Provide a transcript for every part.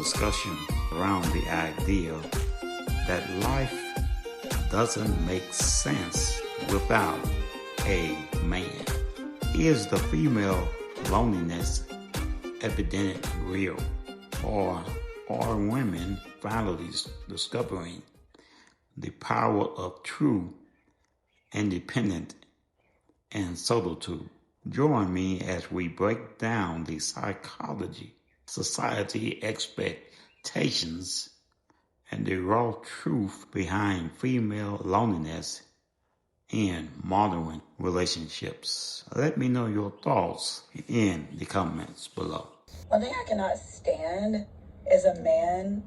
discussion around the idea that life doesn't make sense without a man. Is the female loneliness epidemic real? Or are women finally discovering the power of true independence and solitude? Join me as we break down the psychology, society expectations, and the raw truth behind female loneliness in modern relationships. Let me know your thoughts in the comments below. One thing I cannot stand is a man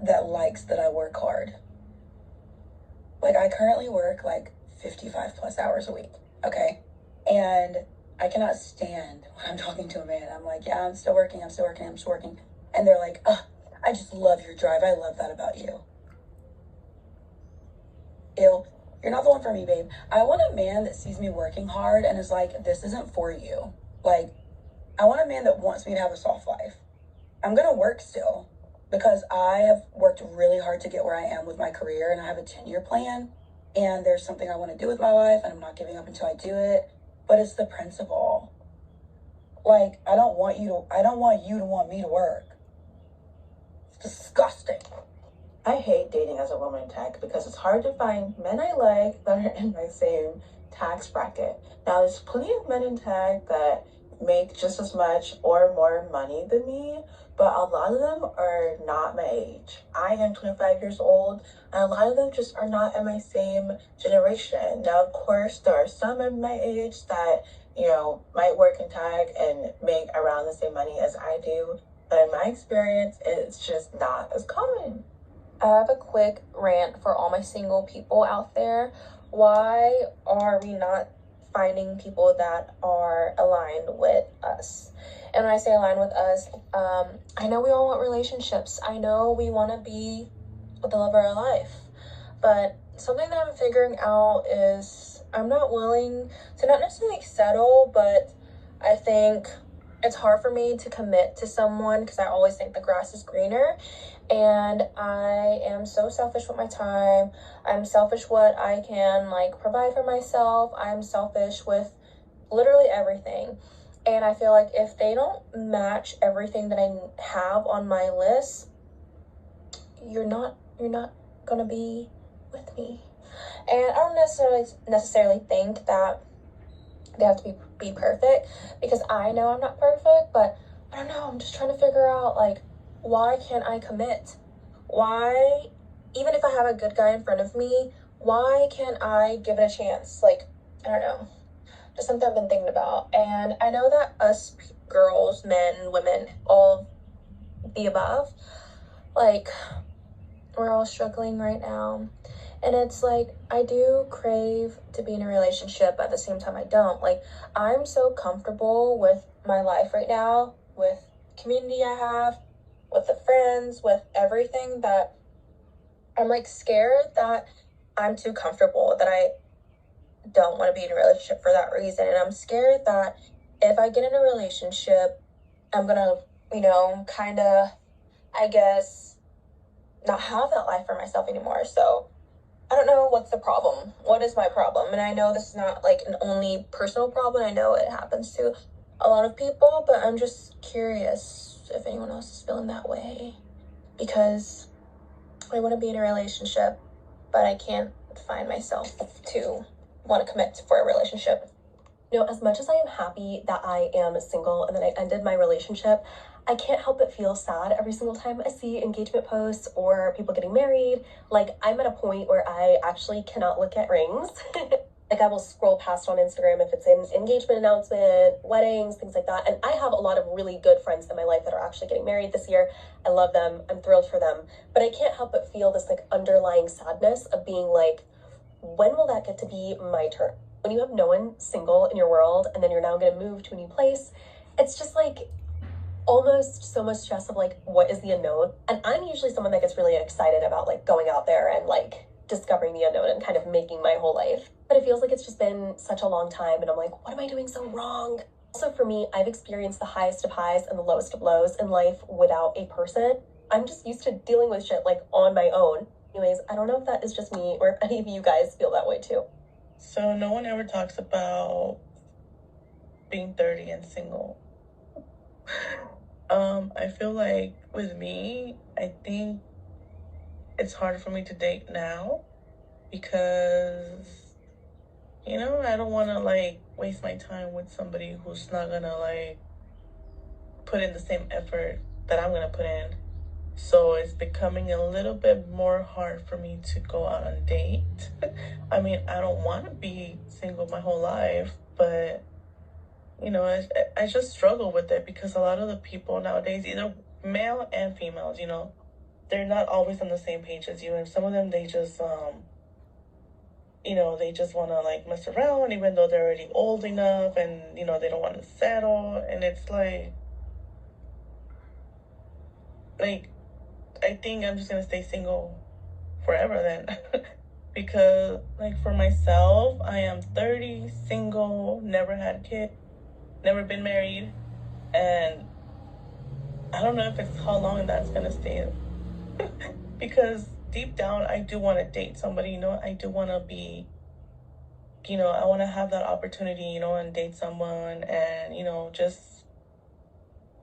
that likes that I work hard. Like, I currently work like 55 plus hours a week, okay? And I cannot stand when I'm talking to a man. I'm like, yeah, I'm still working. And they're like, oh, I just love your drive. I love that about you. Ew, you're not the one for me, babe. I want a man that sees me working hard and is like, this isn't for you. Like, I want a man that wants me to have a soft life. I'm going to work still because I have worked really hard to get where I am with my career, and I have a 10-year plan, and there's something I want to do with my life, and I'm not giving up until I do it. But it's the principle. Like, I don't want you to want me to work. It's disgusting. I hate dating as a woman in tech because it's hard to find men I like that are in my same tax bracket. Now, there's plenty of men in tech that make just as much or more money than me, but a lot of them are not my age. I am 25 years old, and a lot of them just are not in my same generation. Now, of course, there are some in my age that, might work in tech and make around the same money as I do, but in my experience, it's just not as common. I have a quick rant for all my single people out there. Why are we not finding people that are aligned with us? And when I say aligned with us, I know we all want relationships. I know we want to be with the love of our life. But something that I'm figuring out is I'm not willing to not necessarily settle, but I think it's hard for me to commit to someone because I always think the grass is greener. And I am so selfish with my time. I'm selfish what I can provide for myself. I'm selfish with literally everything. And I feel like if they don't match everything that I have on my list, you're not gonna be with me. And I don't necessarily think that they have to be perfect, because I know I'm not perfect, but I don't know, I'm just trying to figure out why can't I commit? Why, even if I have a good guy in front of me, why can't I give it a chance? I don't know, just something I've been thinking about. And I know that us girls, men, women, all the above, we're all struggling right now. And it's I do crave to be in a relationship, but at the same time I don't. I'm so comfortable with my life right now, with community I have, with the friends, with everything, that I'm scared that I'm too comfortable, that I don't want to be in a relationship for that reason. And I'm scared that if I get in a relationship, I'm gonna, kind of, I guess, not have that life for myself anymore. So I don't know what's the problem. What is my problem? And I know this is not an only personal problem. I know it happens to a lot of people, but I'm just curious if anyone else is feeling that way, because I want to be in a relationship, but I can't find myself to want to commit for a relationship. As much as I am happy that I am single and that I ended my relationship, I can't help but feel sad every single time I see engagement posts or people getting married. I'm at a point where I actually cannot look at rings. I will scroll past on Instagram if it's an engagement announcement, weddings, things like that. And I have a lot of really good friends in my life that are actually getting married this year. I love them. I'm thrilled for them. But I can't help but feel this underlying sadness of being when will that get to be my turn? When you have no one single in your world and then you're now going to move to a new place, it's just almost so much stress of what is the unknown? And I'm usually someone that gets really excited about going out there and discovering the unknown and kind of making my whole life. But it feels like it's just been such a long time, and I'm what am I doing so wrong? Also, for me, I've experienced the highest of highs and the lowest of lows in life without a person. I'm just used to dealing with shit like on my own. Anyways, I don't know if that is just me or if any of you guys feel that way too. So no one ever talks about being 30 and single. I feel like with me, I think it's hard for me to date now because, you know, I don't want to like waste my time with somebody who's not gonna like put in the same effort that I'm gonna put in. So it's becoming a little bit more hard for me to go out on date. I mean, I don't want to be single my whole life, but you know, I just struggle with it because a lot of the people nowadays, either male and females, you know, they're not always on the same page as you, and some of them they just you know, they just want to like mess around even though they're already old enough, and you know, they don't want to settle, and it's like I think I'm just gonna stay single forever then. Because like for myself, I am 30, single, never had a kid, never been married, and I don't know if it's how long that's gonna stay. Because deep down I do want to date somebody, you know, I do want to be, you know, I want to have that opportunity, you know, and date someone and, you know, just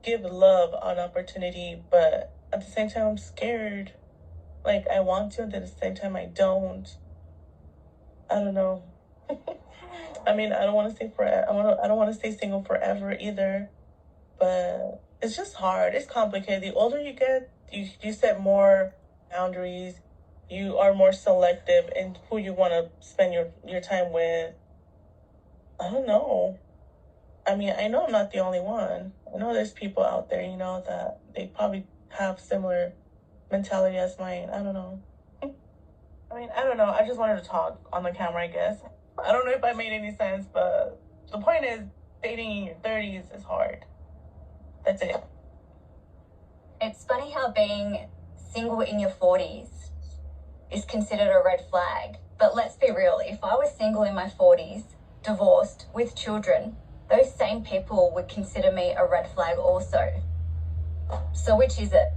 give love an opportunity, but at the same time I'm scared. Like I want to, and at the same time I don't. I don't know. I mean, I don't want to stay forever. I don't want to stay single forever either. But it's just hard. It's complicated. The older you get, you set more boundaries. You are more selective in who you want to spend your time with. I don't know. I mean, I know I'm not the only one. I know there's people out there, you know, that they probably have similar mentality as mine. I don't know. I mean, I don't know. I just wanted to talk on the camera, I guess. I don't know if I made any sense, but the point is, dating in your 30s is hard. That's it. It's funny how being single in your 40s is considered a red flag. But let's be real, if I was single in my 40s, divorced, with children, those same people would consider me a red flag also. So which is it?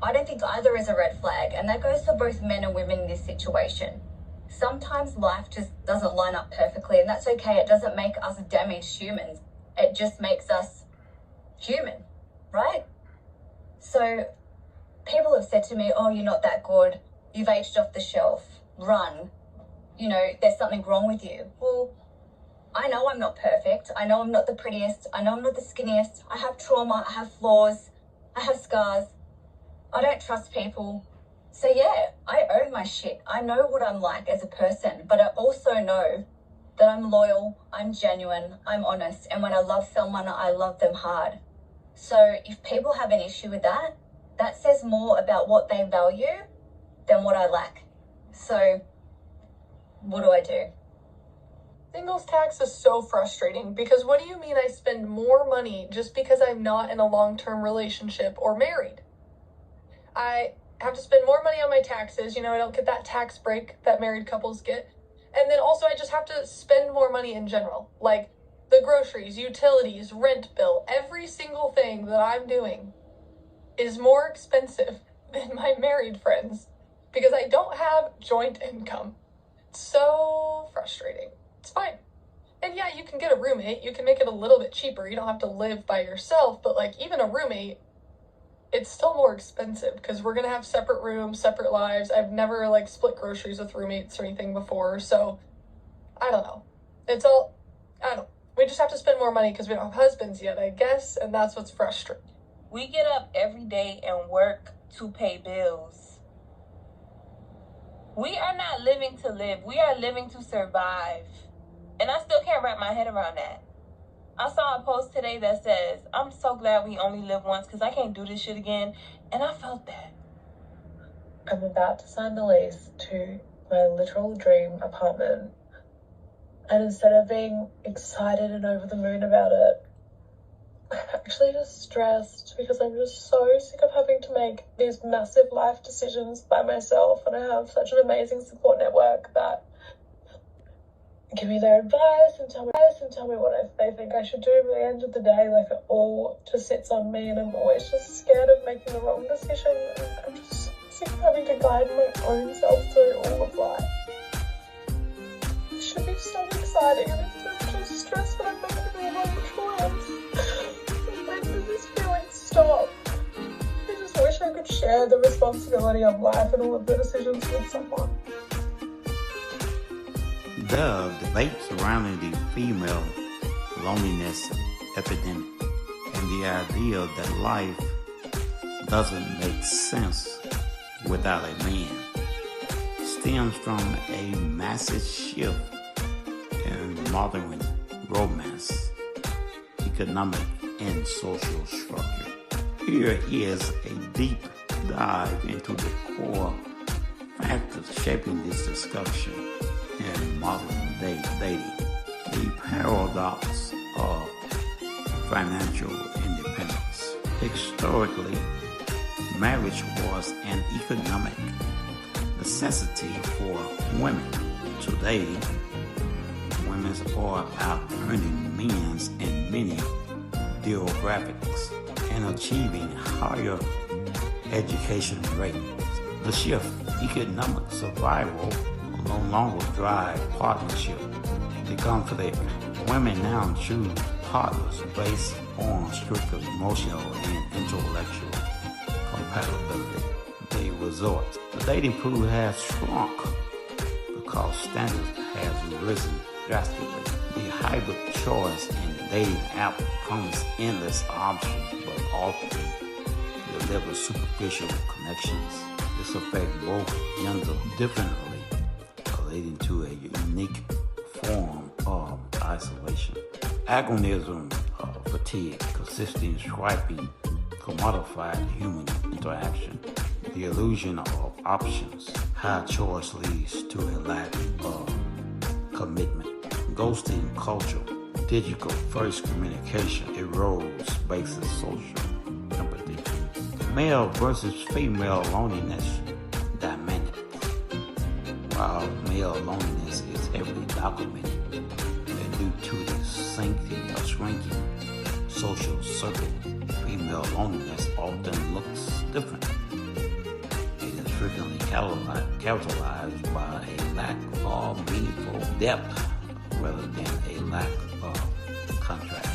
I don't think either is a red flag, and that goes for both men and women in this situation. Sometimes life just doesn't line up perfectly, and that's okay. It doesn't make us damaged humans. It just makes us human, right? So people have said to me, oh, you're not that good. You've aged off the shelf. Run. You know, there's something wrong with you. Well, I know I'm not perfect. I know I'm not the prettiest. I know I'm not the skinniest. I have trauma. I have flaws. I have scars. I don't trust people. So yeah, I own my shit. I know what I'm like as a person, but I also know that I'm loyal, I'm genuine, I'm honest, and when I love someone, I love them hard. So if people have an issue with that, that says more about what they value than what I lack. So what do I do? Singles tax is so frustrating because what do you mean I spend more money just because I'm not in a long-term relationship or married? I have to spend more money on my taxes, you know, I don't get that tax break that married couples get. And then also I just have to spend more money in general, like the groceries, utilities, rent bill, every single thing that I'm doing is more expensive than my married friends because I don't have joint income. It's so frustrating. It's fine. And yeah, you can get a roommate, you can make it a little bit cheaper, you don't have to live by yourself, but like even a roommate, it's still more expensive because we're gonna have separate rooms, separate lives. I've never like split groceries with roommates or anything before, so I don't know. I don't know. We just have to spend more money because we don't have husbands yet, I guess, and that's what's frustrating. We get up every day and work to pay bills. We are not living to live. We are living to survive. And I still can't wrap my head around that. I saw a post today that says, I'm so glad we only live once because I can't do this shit again. And I felt that. I'm about to sign the lease to my literal dream apartment. And instead of being excited and over the moon about it, I'm actually just stressed because I'm just so sick of having to make these massive life decisions by myself. And I have such an amazing support network that give me their advice and tell me what they think I should do. But at the end of the day, like, it all just sits on me, and I'm always just scared of making the wrong decision. And I'm just sick of having to guide my own self through all of life. It should be so exciting, and it's just stress when I'm making the wrong choice. When does this feeling stop? I just wish I could share the responsibility of life and all of the decisions with someone. The debate surrounding the female loneliness epidemic and the idea that life doesn't make sense without a man stems from a massive shift in modern romance, economic, and social structure. Here is a deep dive into the core factors shaping this discussion in modern day dating. The paradox of financial independence. Historically, marriage was an economic necessity for women. Today, women are out-earning men in many demographics and achieving higher education rates. The shift, economic survival, no longer drive partnership. The conflict, women now choose partners based on strictly emotional and intellectual compatibility. The result, the dating pool has shrunk because standards have risen drastically. The hybrid choice in dating app promise endless options, but often deliver superficial connections. This affects both genders differently, leading to a unique form of isolation. Agonism, fatigue, consistent swiping, commodified human interaction, the illusion of options. High choice leads to a lack of commitment. Ghosting culture, digital first communication erodes basic social empathy. Male versus female loneliness dynamic. While male loneliness is heavily documented, due to the shrinking social circle, female loneliness often looks different. It is frequently characterized by a lack of meaningful depth rather than a lack of contract.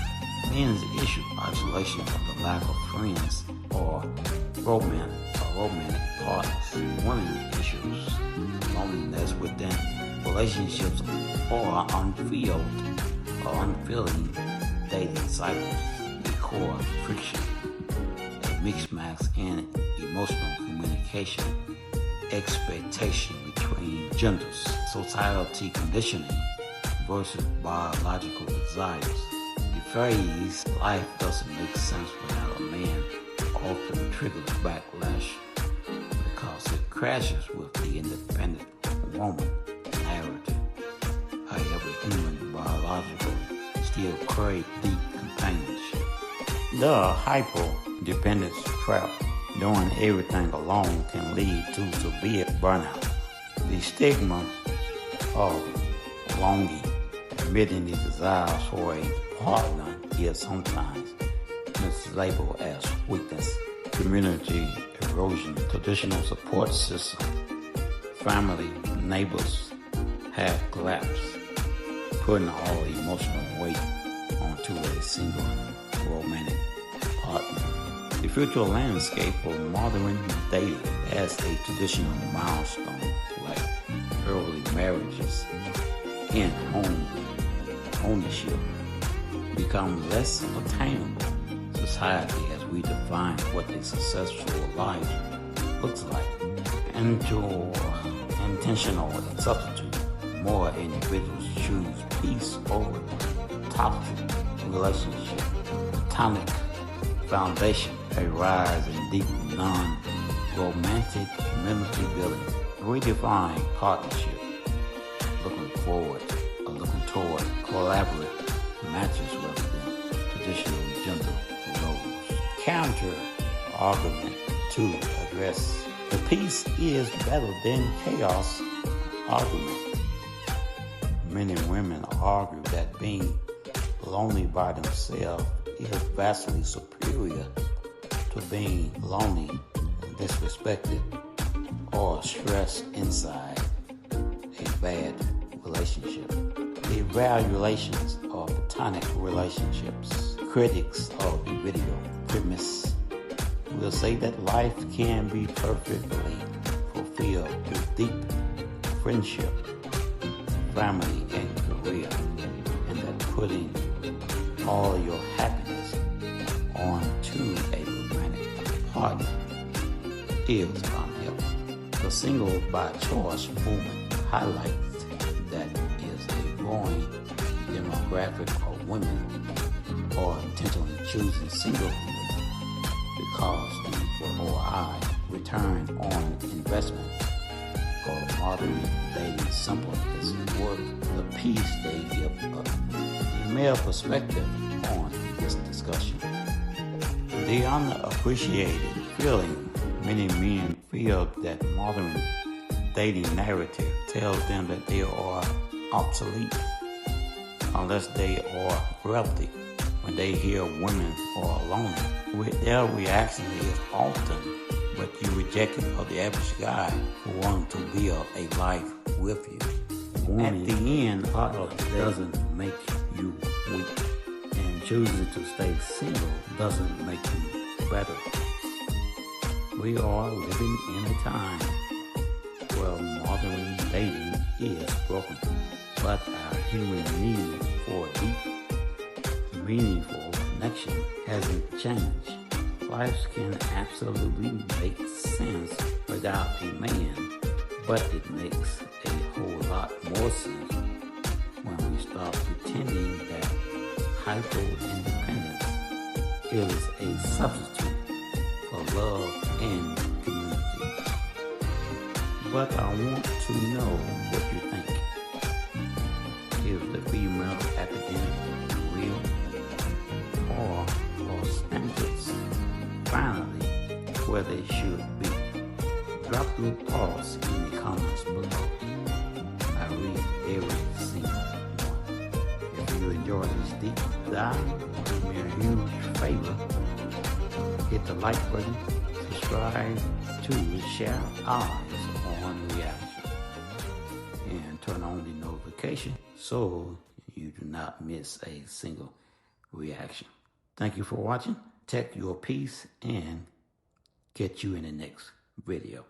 Men's issue, isolation from the lack of friends or romantic partners. Women's issues, loneliness within relationships or unfulfilling dating cycles. The core friction, a mixed match in emotional communication, expectation between genders, society conditioning versus biological desires. The phrase, life doesn't make sense without a man, often triggers backlash because it crashes with the independent woman narrative. However, human biologically still crave deep companionship. The hyper-dependence trap, doing everything alone, can lead to severe burnout. The stigma of longing, admitting the desires for a partner is sometimes mislabeled as weakness. Community erosion, traditional support system, family, neighbors have collapsed, putting all the emotional weight onto a single romantic partner. The future landscape of modern dating as a traditional milestone like early marriages and home ownership become less attainable. Society as we define what a successful life looks like into intentional substitute. More individuals choose peace over toxic relationship. Atomic foundation, a rise in deep non-romantic community building. Redefine partnership. Looking toward collaborative matches rather than traditional gender roles. Counter argument to address the peace is better than chaos argument. Many women argue that being lonely by themselves is vastly superior to being lonely, disrespected, or stressed inside a bad relationship. The evaluations of platonic relationships, critics of the video premise will say that life can be perfectly fulfilled with deep friendship, family, and career, and that putting all your happiness onto a romantic partner is unhealthy. The single by choice movement highlights that is a growing demographic of women are intentionally choosing singlehood because the ROI, return on investment, of modern dating simply isn't worth the peace they give up. The male perspective on this discussion. The underappreciated feeling many men feel that modern dating narrative tells them that they are obsolete unless they are wealthy. When they hear women are lonely, their reaction is often, but you rejected of the average guy who wanted to build a life with you. At the end, doesn't make you weak, and choosing to stay single doesn't make you better. We are living in a time where modern dating is broken, but our human need for deep, meaningful connection hasn't changed. Life can absolutely make sense without a man, but it makes a whole lot more sense when we stop pretending that hyper-independence is a substitute for love and community. But I want to know what you think. Is the female epidemic real, or are standards finally where they should be? Drop your thoughts in the comments below. I read every single one. If you enjoy this deep dive, do me a huge favor. Hit the like button, subscribe to Share Eyes on Reaction, and turn on the notification so you do not miss a single reaction. Thank you for watching. Protect your peace and get you in the next video.